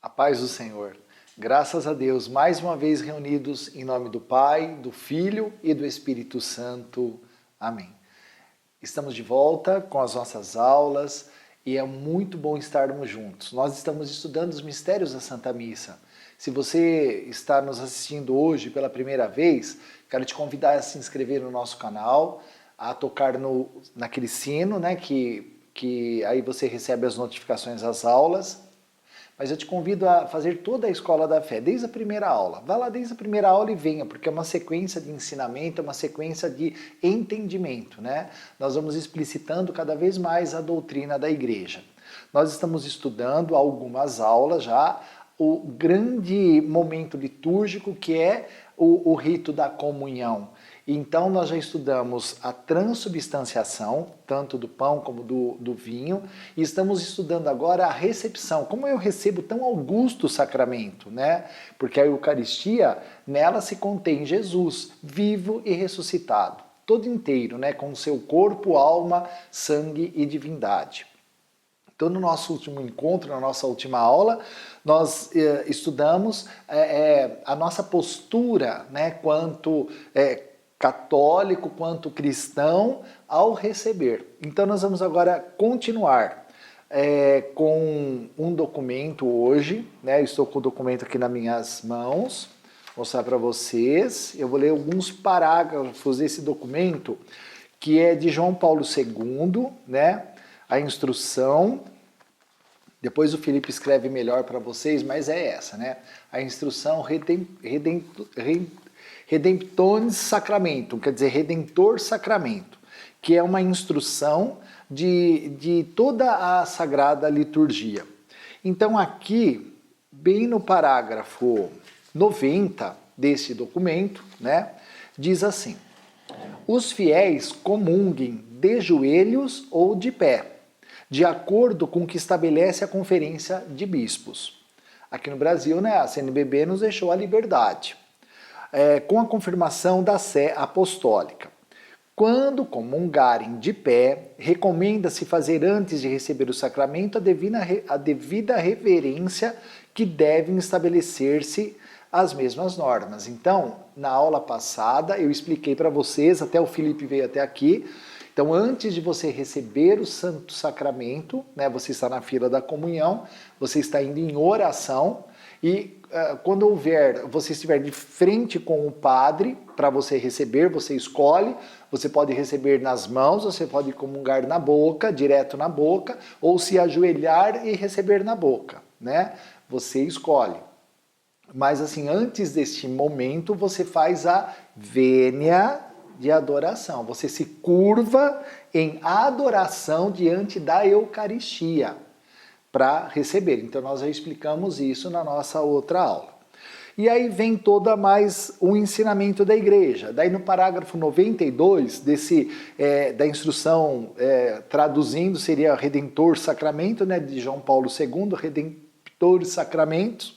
A paz do Senhor. Graças a Deus, mais uma vez reunidos em nome do Pai, do Filho e do Espírito Santo. Amém. Estamos de volta com as nossas aulas e é muito bom estarmos juntos. Nós estamos estudando os mistérios da Santa Missa. Se você está nos assistindo hoje pela primeira vez, quero te convidar a se inscrever no nosso canal, a tocar naquele sino, né, que aí você recebe as notificações das aulas. Mas eu te convido a fazer toda a Escola da Fé, desde a primeira aula. Vá lá desde a primeira aula e venha, porque é uma sequência de ensinamento, é uma sequência de entendimento, né? Nós vamos explicitando cada vez mais a doutrina da Igreja. Nós estamos estudando algumas aulas já, o grande momento litúrgico que é o rito da comunhão. Então nós já estudamos a transubstanciação, tanto do pão como do vinho, e estamos estudando agora a recepção, como eu recebo tão augusto sacramento, né? Porque a Eucaristia, nela se contém Jesus, vivo e ressuscitado, todo inteiro, né? Com seu corpo, alma, sangue e divindade. Então, no nosso último encontro, na nossa última aula, nós estudamos a nossa postura, né? Quanto católico quanto cristão ao receber. Então nós vamos agora continuar com um documento hoje, né? Eu estou com o documento aqui nas minhas mãos, vou mostrar para vocês. Eu vou ler alguns parágrafos desse documento, que é de João Paulo II, né? A instrução, depois o Felipe escreve melhor para vocês, mas é essa, né? A instrução Redemptoris Sacramentum, quer dizer, Redentor Sacramento, que é uma instrução de toda a Sagrada Liturgia. Então aqui, bem no parágrafo 90 desse documento, né, diz assim: os fiéis comunguem de joelhos ou de pé, de acordo com o que estabelece a Conferência de Bispos. Aqui no Brasil, né, a CNBB nos deixou a liberdade. Com a confirmação da Sé Apostólica. Quando comungarem de pé, recomenda-se fazer antes de receber o sacramento a devida reverência que devem estabelecer-se as mesmas normas. Então, na aula passada, eu expliquei para vocês, até o Felipe veio até aqui, então antes de você receber o Santo Sacramento, né, você está na fila da comunhão, você está indo em oração, e quando você estiver de frente com o padre, para você receber, você escolhe, você pode receber nas mãos, você pode comungar na boca, direto na boca, ou se ajoelhar e receber na boca, né? Você escolhe. Mas assim, antes deste momento, você faz a vênia de adoração, você se curva em adoração diante da Eucaristia, para receber. Então nós já explicamos isso na nossa outra aula. E aí vem toda mais o ensinamento da Igreja. Daí no parágrafo 92 da instrução, traduzindo, seria Redentor Sacramento, né, de João Paulo II, Redemptor Sacramentos.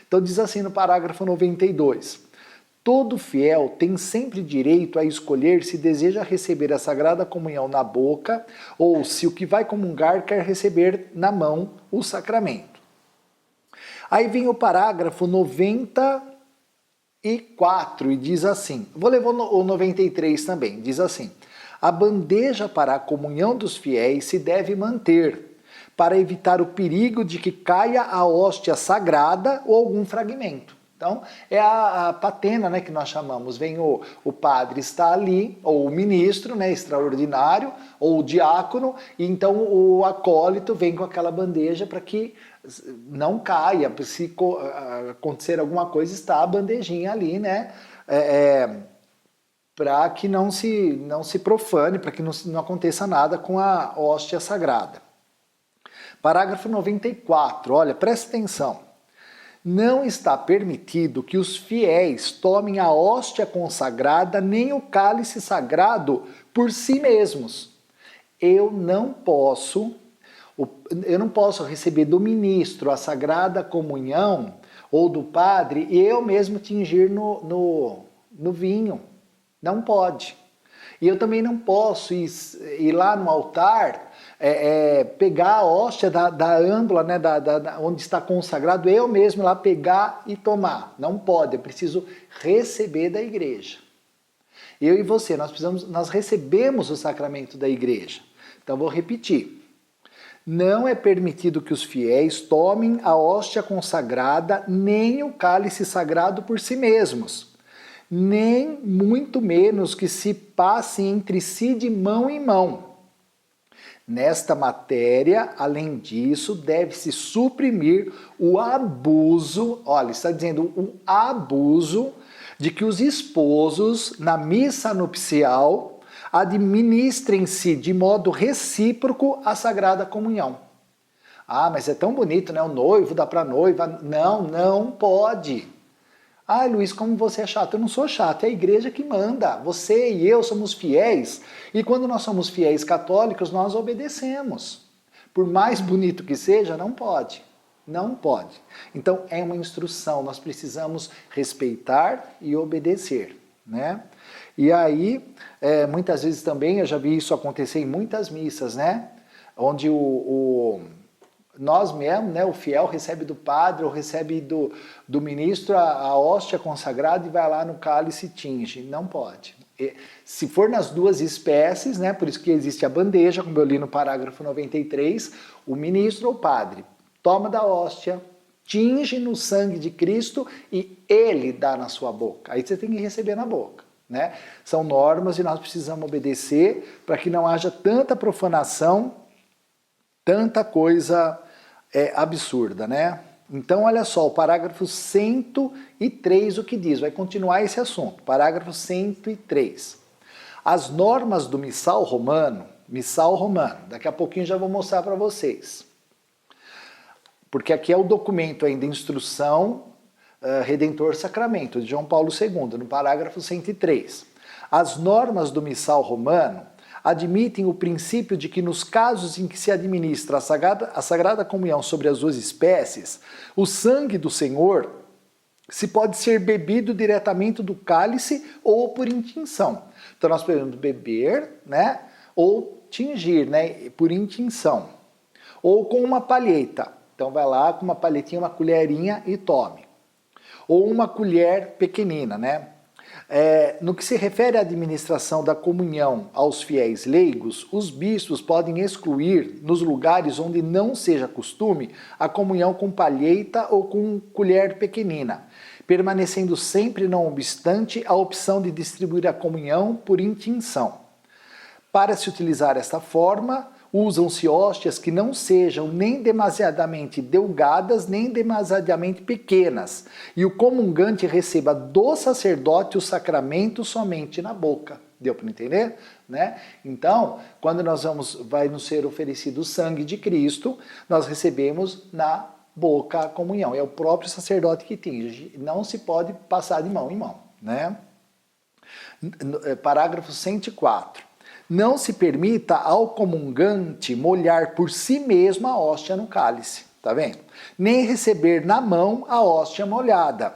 Então diz assim no parágrafo 92: todo fiel tem sempre direito a escolher se deseja receber a Sagrada Comunhão na boca ou se o que vai comungar quer receber na mão o sacramento. Aí vem o parágrafo 94 e diz assim, vou levar o 93 também, diz assim: a bandeja para a comunhão dos fiéis se deve manter, para evitar o perigo de que caia a hóstia sagrada ou algum fragmento. Então, é a patena, né, que nós chamamos. Vem o padre está ali, ou o ministro, né, extraordinário, ou o diácono, e então o acólito vem com aquela bandeja para que não caia, se acontecer alguma coisa, está a bandejinha ali, né, para que não se profane, para que não aconteça nada com a hóstia sagrada. Parágrafo 94, olha, presta atenção. Não está permitido que os fiéis tomem a hóstia consagrada nem o cálice sagrado por si mesmos. Eu não posso receber do ministro a Sagrada Comunhão ou do padre e eu mesmo tingir no vinho. Não pode. E eu também não posso ir lá no altar pegar a hóstia da âmbula, né, onde está consagrado, eu mesmo lá pegar e tomar. Não pode, é preciso receber da igreja. Eu e você, nós recebemos o sacramento da igreja. Então vou repetir. Não é permitido que os fiéis tomem a hóstia consagrada, nem o cálice sagrado por si mesmos, nem muito menos que se passem entre si de mão em mão. Nesta matéria, além disso, deve-se suprimir o abuso, olha, está dizendo o abuso de que os esposos, na missa nupcial, administrem-se de modo recíproco a Sagrada Comunhão. Ah, mas é tão bonito, né? O noivo dá para a noiva. Não, não pode. Ah, Luiz, como você é chato? Eu não sou chato, é a igreja que manda. Você e eu somos fiéis. E quando nós somos fiéis católicos, nós obedecemos. Por mais bonito que seja, não pode. Não pode. Então, é uma instrução. Nós precisamos respeitar e obedecer, né? E aí, muitas vezes também, eu já vi isso acontecer em muitas missas, né? Onde nós mesmos, né, o fiel recebe do padre ou recebe do ministro a hóstia consagrada e vai lá no cálice e tinge. Não pode. Se for nas duas espécies, né, por isso que existe a bandeja, como eu li no parágrafo 93, o ministro ou o padre toma da hóstia, tinge no sangue de Cristo e ele dá na sua boca. Aí você tem que receber na boca, né? São normas e nós precisamos obedecer para que não haja tanta profanação, tanta coisa absurda, né? Então, olha só, o parágrafo 103, o que diz? Vai continuar esse assunto. Parágrafo 103. As normas do missal romano, daqui a pouquinho já vou mostrar para vocês. Porque aqui é o documento ainda, Instrução Redentor Sacramento, de João Paulo II, no parágrafo 103. As normas do missal romano admitem o princípio de que nos casos em que se administra a Sagrada Comunhão sobre as duas espécies, o sangue do Senhor se pode ser bebido diretamente do cálice ou por intinção. Então nós podemos beber, né, ou tingir, né, por intinção. Ou com uma palheta. Então vai lá com uma palhetinha, uma colherinha e tome. Ou uma colher pequenina, né? No que se refere à administração da comunhão aos fiéis leigos, os bispos podem excluir, nos lugares onde não seja costume, a comunhão com palheta ou com colher pequenina, permanecendo sempre, não obstante, a opção de distribuir a comunhão por intinção. Para se utilizar esta forma, usam-se hóstias que não sejam nem demasiadamente delgadas, nem demasiadamente pequenas, e o comungante receba do sacerdote o sacramento somente na boca. Deu para entender? Né? Então, quando vai nos ser oferecido o sangue de Cristo, nós recebemos na boca a comunhão. É o próprio sacerdote que tinge. Não se pode passar de mão em mão. Né? Parágrafo 104. Não se permita ao comungante molhar por si mesmo a hóstia no cálice, tá vendo? Nem receber na mão a hóstia molhada.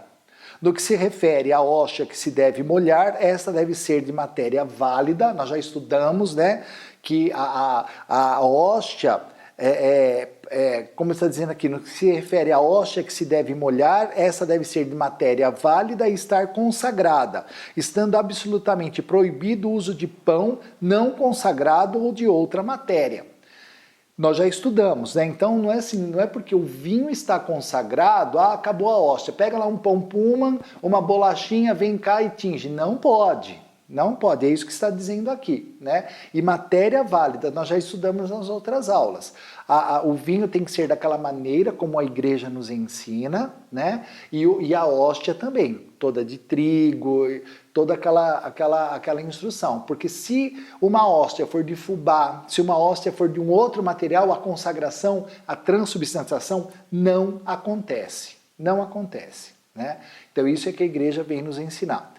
No que se refere à hóstia que se deve molhar, esta deve ser de matéria válida. Nós já estudamos, né, que a hóstia como está dizendo aqui, no que se refere à hóstia que se deve molhar, essa deve ser de matéria válida e estar consagrada, estando absolutamente proibido o uso de pão não consagrado ou de outra matéria. Nós já estudamos, né? Então não é assim, não é porque o vinho está consagrado, acabou a hóstia, pega lá um pão puma, uma bolachinha, vem cá e tinge. Não pode. Não pode, é isso que está dizendo aqui, né? E matéria válida, nós já estudamos nas outras aulas. O vinho tem que ser daquela maneira como a igreja nos ensina, né? E a hóstia também, toda de trigo, toda aquela instrução. Porque se uma hóstia for de fubá, se uma hóstia for de um outro material, a consagração, a transubstanciação não acontece. Não acontece, né? Então isso é que a igreja vem nos ensinar.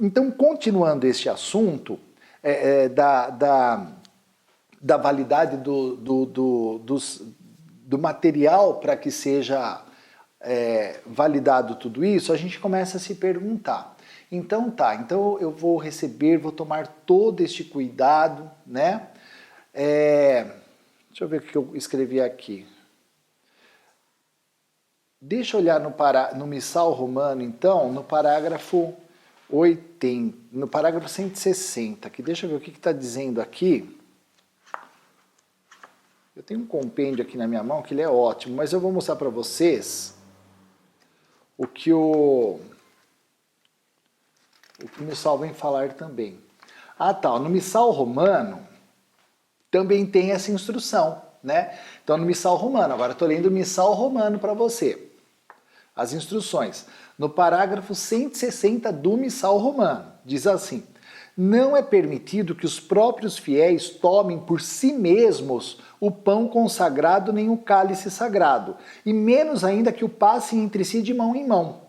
Então, continuando este assunto da validade do material para que seja validado tudo isso, a gente começa a se perguntar. Então então eu vou tomar todo este cuidado, né? Deixa eu ver o que eu escrevi aqui. Deixa eu olhar no missal romano, então, no parágrafo 80, no parágrafo 160, que deixa eu ver o que está dizendo aqui. Eu tenho um compêndio aqui na minha mão, que ele é ótimo, mas eu vou mostrar para vocês o que o missal vem falar também. Ah, tá, no missal romano também tem essa instrução, né? Então, no missal romano, agora estou lendo o missal romano para você. As instruções. No parágrafo 160 do missal romano, diz assim: não é permitido que os próprios fiéis tomem por si mesmos o pão consagrado nem o cálice sagrado, e menos ainda que o passem entre si de mão em mão.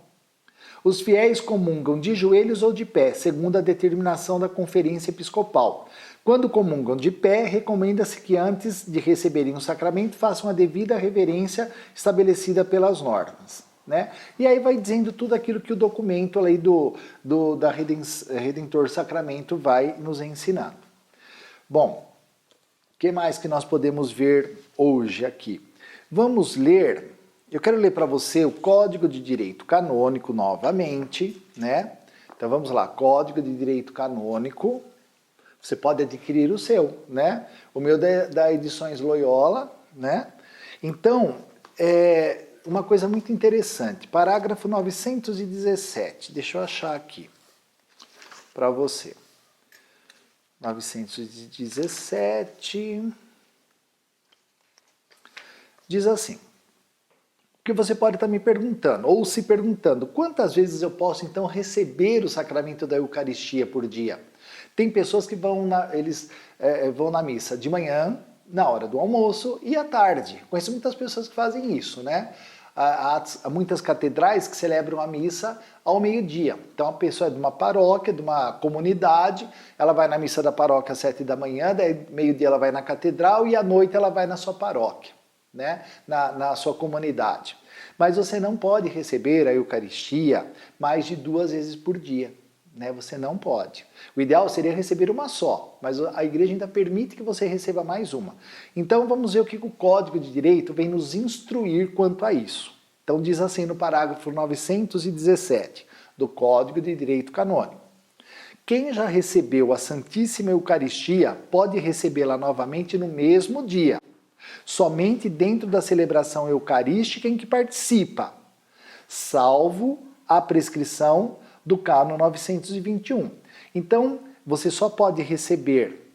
Os fiéis comungam de joelhos ou de pé, segundo a determinação da Conferência Episcopal. Quando comungam de pé, recomenda-se que antes de receberem o sacramento façam a devida reverência estabelecida pelas normas. Né? E aí vai dizendo tudo aquilo que o documento aí da Redentor Sacramento vai nos ensinando. Bom, o que mais que nós podemos ver hoje aqui? Vamos ler, eu quero ler para você o Código de Direito Canônico novamente, né? Então vamos lá, Código de Direito Canônico, você pode adquirir o seu, né? O meu da Edições Loyola, né? Então, uma coisa muito interessante, parágrafo 917, deixa eu achar aqui para você. 917 diz assim, que você pode estar me perguntando, ou se perguntando, quantas vezes eu posso então receber o sacramento da Eucaristia por dia? Tem pessoas que vão na missa de manhã, na hora do almoço e à tarde. Conheço muitas pessoas que fazem isso, né? Há muitas catedrais que celebram a missa ao meio-dia. Então a pessoa é de uma paróquia, de uma comunidade, ela vai na missa da paróquia às 7 da manhã, daí meio-dia ela vai na catedral e à noite ela vai na sua paróquia, né? na sua comunidade. Mas você não pode receber a Eucaristia mais de 2 vezes por dia. Né? Você não pode. O ideal seria receber uma só, mas a igreja ainda permite que você receba mais uma. Então vamos ver o que o Código de Direito vem nos instruir quanto a isso. Então diz assim no parágrafo 917 do Código de Direito Canônico: quem já recebeu a Santíssima Eucaristia pode recebê-la novamente no mesmo dia, somente dentro da celebração eucarística em que participa, salvo a prescrição do Cânon 921. Então, você só pode receber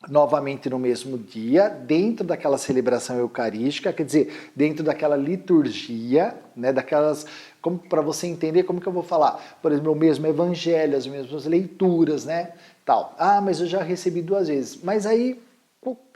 novamente no mesmo dia, dentro daquela celebração eucarística, quer dizer, dentro daquela liturgia, né, daquelas, para você entender como que eu vou falar, por exemplo, o mesmo evangelho, as mesmas leituras, né, tal. Ah, mas eu já recebi 2 vezes. Mas aí,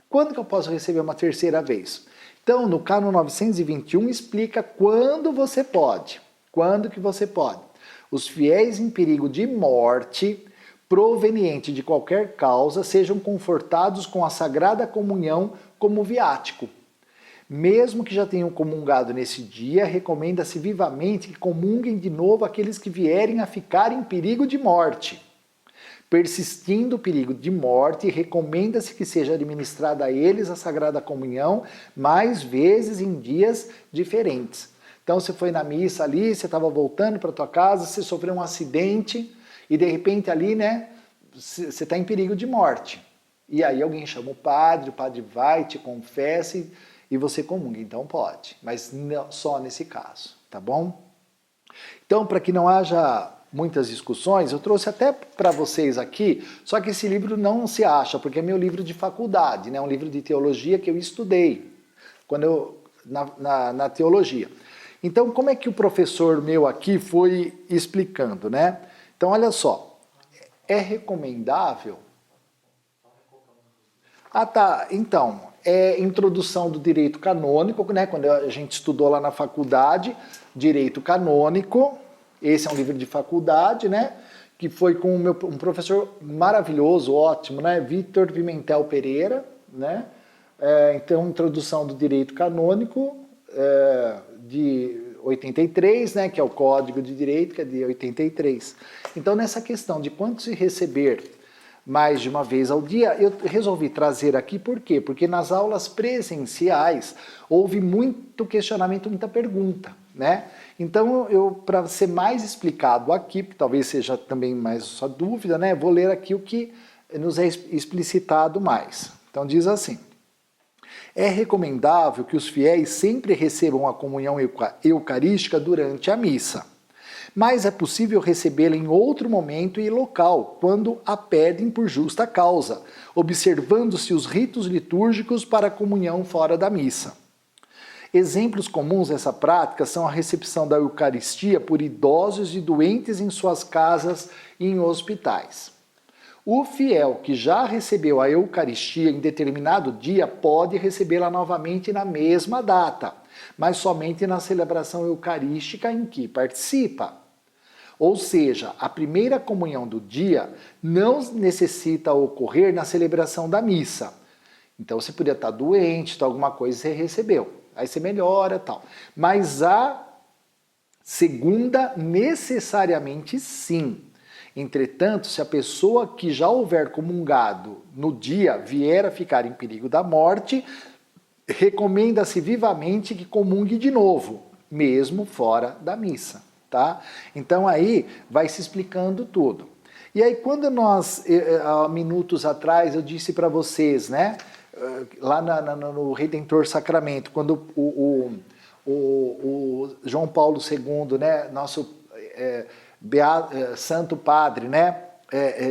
quando que eu posso receber uma terceira vez? Então, no Cânon 921 explica quando você pode. Quando que você pode? Os fiéis em perigo de morte, proveniente de qualquer causa, sejam confortados com a Sagrada Comunhão como viático. Mesmo que já tenham comungado nesse dia, recomenda-se vivamente que comunguem de novo aqueles que vierem a ficar em perigo de morte. Persistindo o perigo de morte, recomenda-se que seja administrada a eles a Sagrada Comunhão mais vezes em dias diferentes. Então você foi na missa ali, você estava voltando para tua casa, você sofreu um acidente e de repente ali, né, você está em perigo de morte. E aí alguém chama o padre vai, te confessa e você comunga. Então pode, mas não, só nesse caso, tá bom? Então, para que não haja muitas discussões, eu trouxe até para vocês aqui, só que esse livro não se acha, porque é meu livro de faculdade, né, um livro de teologia que eu estudei na teologia. Então, como é que o professor meu aqui foi explicando, né? Então, olha só, é recomendável... Ah, tá, então, é introdução do direito canônico, né? Quando a gente estudou lá na faculdade, direito canônico, esse é um livro de faculdade, né? Que foi com um professor maravilhoso, ótimo, né? Vitor Pimentel Pereira, né? Então, introdução do direito canônico, de 83, né, que é o Código de Direito, que é de 83. Então, nessa questão de quanto se receber mais de uma vez ao dia, eu resolvi trazer aqui por quê? Porque nas aulas presenciais houve muito questionamento, muita pergunta, né? Então, para ser mais explicado aqui, porque talvez seja também mais sua dúvida, né? Vou ler aqui o que nos é explicitado mais. Então, diz assim: é recomendável que os fiéis sempre recebam a comunhão eucarística durante a missa, mas é possível recebê-la em outro momento e local, quando a pedem por justa causa, observando-se os ritos litúrgicos para a comunhão fora da missa. Exemplos comuns dessa prática são a recepção da Eucaristia por idosos e doentes em suas casas e em hospitais. O fiel que já recebeu a Eucaristia em determinado dia pode recebê-la novamente na mesma data, mas somente na celebração eucarística em que participa. Ou seja, a primeira comunhão do dia não necessita ocorrer na celebração da missa. Então você podia estar doente, alguma coisa você recebeu, aí você melhora e tal. Mas a segunda, necessariamente sim. Entretanto, se a pessoa que já houver comungado no dia vier a ficar em perigo da morte, recomenda-se vivamente que comungue de novo, mesmo fora da missa. Tá? Então aí vai se explicando tudo. E aí quando nós, há minutos atrás, eu disse para vocês, né, lá no Redentor Sacramento, quando o João Paulo II, né, nosso Santo Padre, né,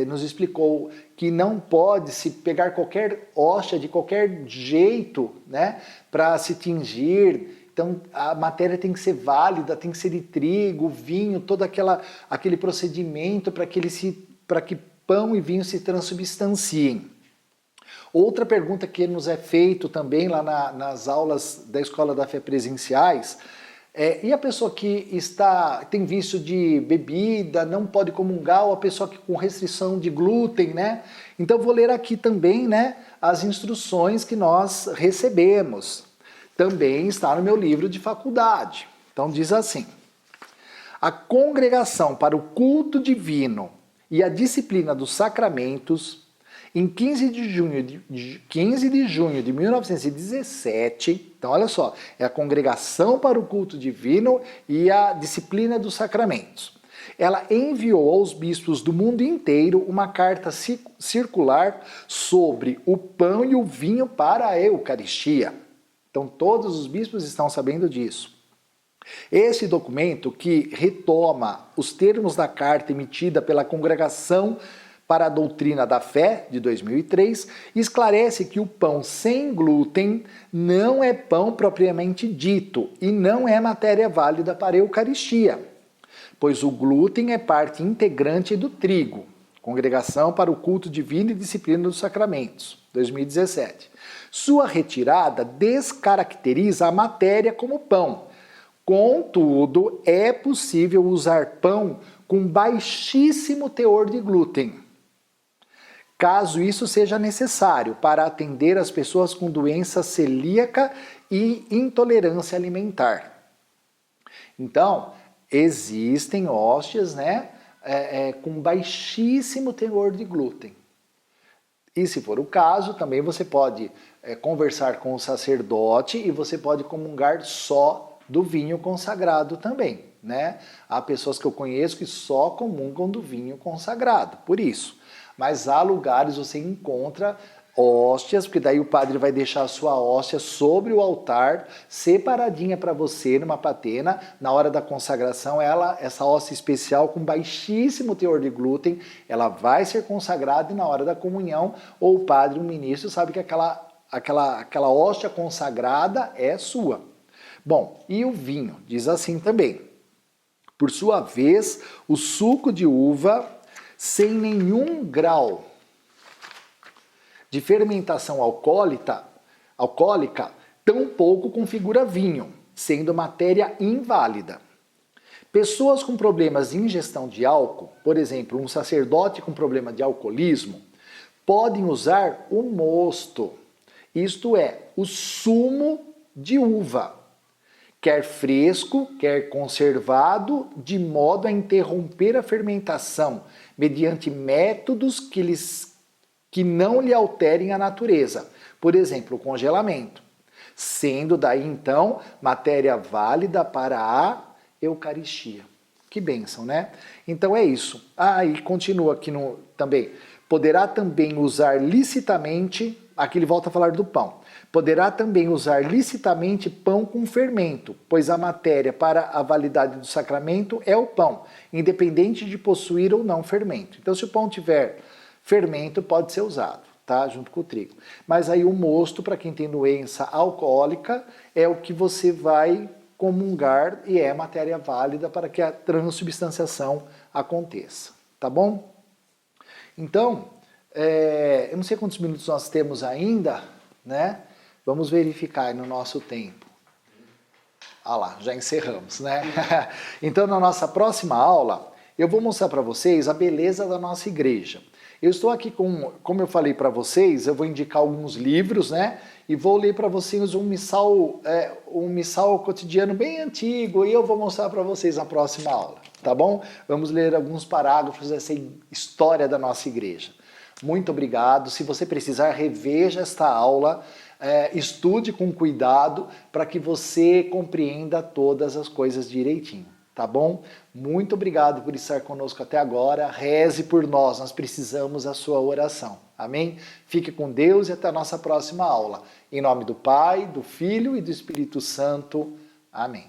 nos explicou que não pode se pegar qualquer hóstia de qualquer jeito, né, para se tingir. Então, a matéria tem que ser válida, tem que ser de trigo, vinho, todo aquele procedimento para que pão e vinho se transubstanciem. Outra pergunta que nos é feito também lá nas aulas da Escola da Fé presenciais e a pessoa que tem vício de bebida, não pode comungar, ou a pessoa que com restrição de glúten, né? Então, vou ler aqui também, né, as instruções que nós recebemos. Também está no meu livro de faculdade. Então diz assim: a congregação para o culto divino e a disciplina dos sacramentos, em 15 de junho de 1917, então olha só, é a congregação para o culto divino e a disciplina dos sacramentos. Ela enviou aos bispos do mundo inteiro uma carta circular sobre o pão e o vinho para a Eucaristia. Então, todos os bispos estão sabendo disso. Esse documento, que retoma os termos da carta emitida pela Congregação para a Doutrina da Fé, de 2003, esclarece que o pão sem glúten não é pão propriamente dito e não é matéria válida para a Eucaristia, pois o glúten é parte integrante do trigo. Congregação para o Culto Divino e Disciplina dos Sacramentos, 2017. Sua retirada descaracteriza a matéria como pão. Contudo, é possível usar pão com baixíssimo teor de glúten, caso isso seja necessário para atender as pessoas com doença celíaca e intolerância alimentar. Então, existem hóstias, né, com baixíssimo teor de glúten. E se for o caso, também você pode conversar com o sacerdote e você pode comungar só do vinho consagrado também, né? Há pessoas que eu conheço que só comungam do vinho consagrado, por isso. Mas há lugares você encontra hóstias, porque daí o padre vai deixar a sua hóstia sobre o altar, separadinha para você numa patena. Na hora da consagração, essa hóstia especial com baixíssimo teor de glúten, ela vai ser consagrada e na hora da comunhão, ou o padre, o ministro, sabe que aquela hóstia consagrada é sua. Bom, e o vinho? Diz assim também: por sua vez, o suco de uva sem nenhum grau de fermentação alcoólica, tampouco configura vinho, sendo matéria inválida. Pessoas com problemas de ingestão de álcool, por exemplo, um sacerdote com problema de alcoolismo, podem usar o mosto, isto é, o sumo de uva, quer fresco, quer conservado, de modo a interromper a fermentação, mediante métodos que lhes que não lhe alterem a natureza. Por exemplo, o congelamento. Sendo daí, então, matéria válida para a Eucaristia. Que bênção, né? Então é isso. E continua aqui também. Poderá também usar licitamente, aqui ele volta a falar do pão. Poderá também usar licitamente pão com fermento, pois a matéria para a validade do sacramento é o pão, independente de possuir ou não fermento. Então, se o pão tiver fermento, pode ser usado, tá? Junto com o trigo. Mas aí o mosto, para quem tem doença alcoólica, é o que você vai comungar e é matéria válida para que a transubstanciação aconteça, tá bom? Então, eu não sei quantos minutos nós temos ainda, né? Vamos verificar aí no nosso tempo. Lá, já encerramos, né? Então, na nossa próxima aula, eu vou mostrar para vocês a beleza da nossa igreja. Eu estou aqui como eu falei para vocês, eu vou indicar alguns livros, né? E vou ler para vocês um missal cotidiano bem antigo e eu vou mostrar para vocês na próxima aula, tá bom? Vamos ler alguns parágrafos dessa história da nossa igreja. Muito obrigado. Se você precisar, reveja esta aula, estude com cuidado para que você compreenda todas as coisas direitinho. Tá bom? Muito obrigado por estar conosco até agora. Reze por nós precisamos da sua oração. Amém? Fique com Deus e até a nossa próxima aula. Em nome do Pai, do Filho e do Espírito Santo. Amém.